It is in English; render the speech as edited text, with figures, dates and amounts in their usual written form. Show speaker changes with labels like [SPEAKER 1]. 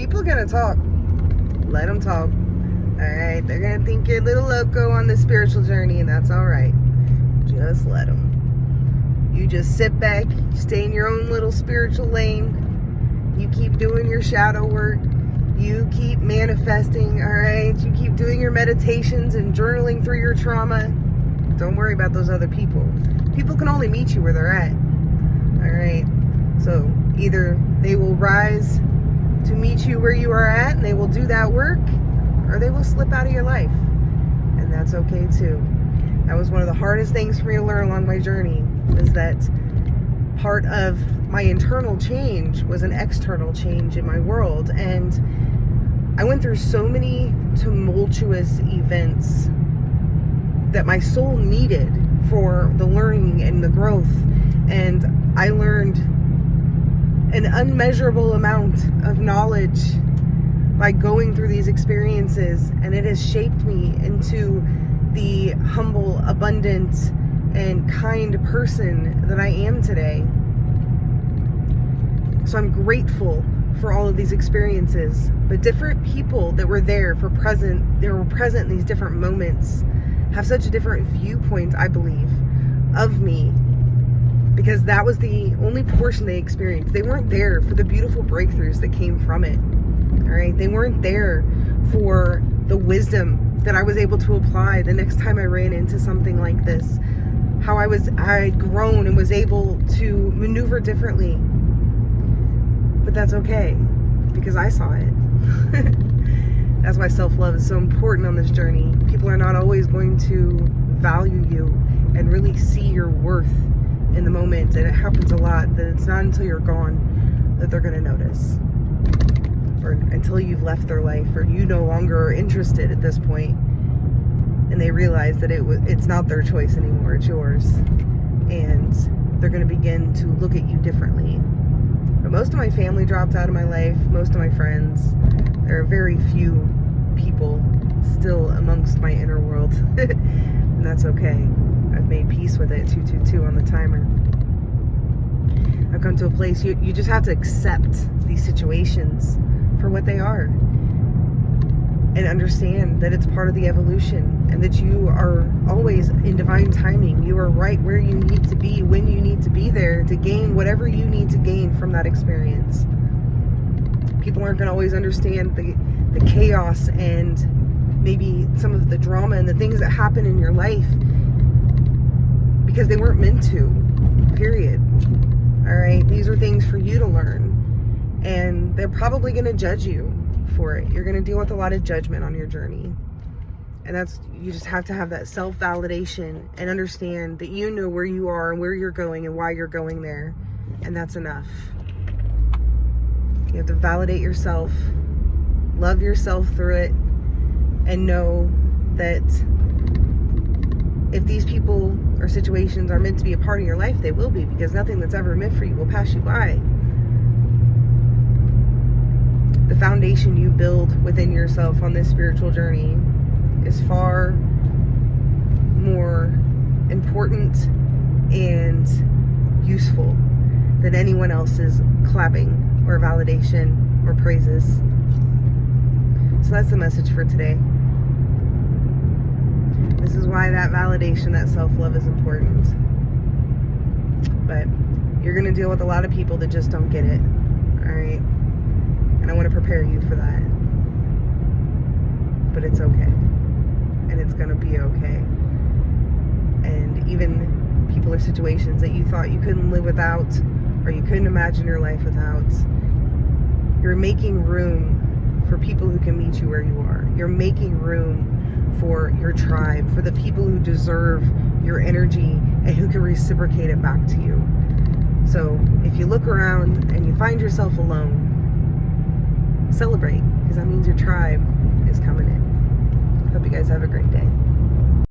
[SPEAKER 1] People gonna talk. Let them talk. Alright, they're gonna think you're a little loco on the spiritual journey, and that's alright. Just let them. You just sit back, stay in your own little spiritual lane. You keep doing your shadow work. You keep manifesting, alright? You keep doing your meditations and journaling through your trauma. Don't worry about those other people. People can only meet you where they're at. Alright? So either they will rise to meet you where you are at and they will do that work, or they will slip out of your life. And that's okay too. That was one of the hardest things for me to learn along my journey, is that part of my internal change was an external change in my world. And I went through so many tumultuous events that my soul needed for the learning and the growth. And I learned an unmeasurable amount of knowledge by going through these experiences, and it has shaped me into the humble, abundant, and kind person that I am today. So I'm grateful for all of these experiences, but different people that were there they were present in these different moments, have such a different viewpoint, I believe, of me, because that was the only portion they experienced. They weren't there for the beautiful breakthroughs that came from it. All right, they weren't there for the wisdom that I was able to apply the next time I ran into something like this. How I had grown and was able to maneuver differently. But that's okay, because I saw it. That's why self-love is so important on this journey. People are not always going to value you and really see your worth in the moment. And it happens a lot that it's not until you're gone that they're going to notice. Or until you've left their life, or you no longer are interested at this point, and they realize that it's not their choice anymore, it's yours. And they're going to begin to look at you differently. But most of my family dropped out of my life, most of my friends. There are very few people still amongst my inner world. And that's okay. I've made peace with it. 222 on the timer. I've come to a place you just have to accept these situations for what they are, and understand that it's part of the evolution, and that you are always in divine timing. You are right where you need to be, when you need to be there to gain whatever you need to gain from that experience. People aren't going to always understand the chaos and maybe some of the drama and the things that happen in your life, because they weren't meant to, period. All right, these are things for you to learn, and they're probably going to judge you for it. You're going to deal with a lot of judgment on your journey, and you just have to have that self-validation and understand that you know where you are and where you're going and why you're going there, and that's enough. You have to validate yourself, love yourself through it, and know that if these people or situations are meant to be a part of your life, they will be, because nothing that's ever meant for you will pass you by. The foundation you build within yourself on this spiritual journey is far more important and useful than anyone else's clapping or validation or praises. So that's the message for today. This is why that validation, that self-love is important. But you're going to deal with a lot of people that just don't get it. Alright? And I want to prepare you for that. But it's okay. And it's going to be okay. And even people or situations that you thought you couldn't live without, or you couldn't imagine your life without, you're making room for people who can meet you where you are. You're making room for your tribe, for the people who deserve your energy and who can reciprocate it back to you. So if you look around and you find yourself alone, celebrate, because that means your tribe is coming in. Hope you guys have a great day.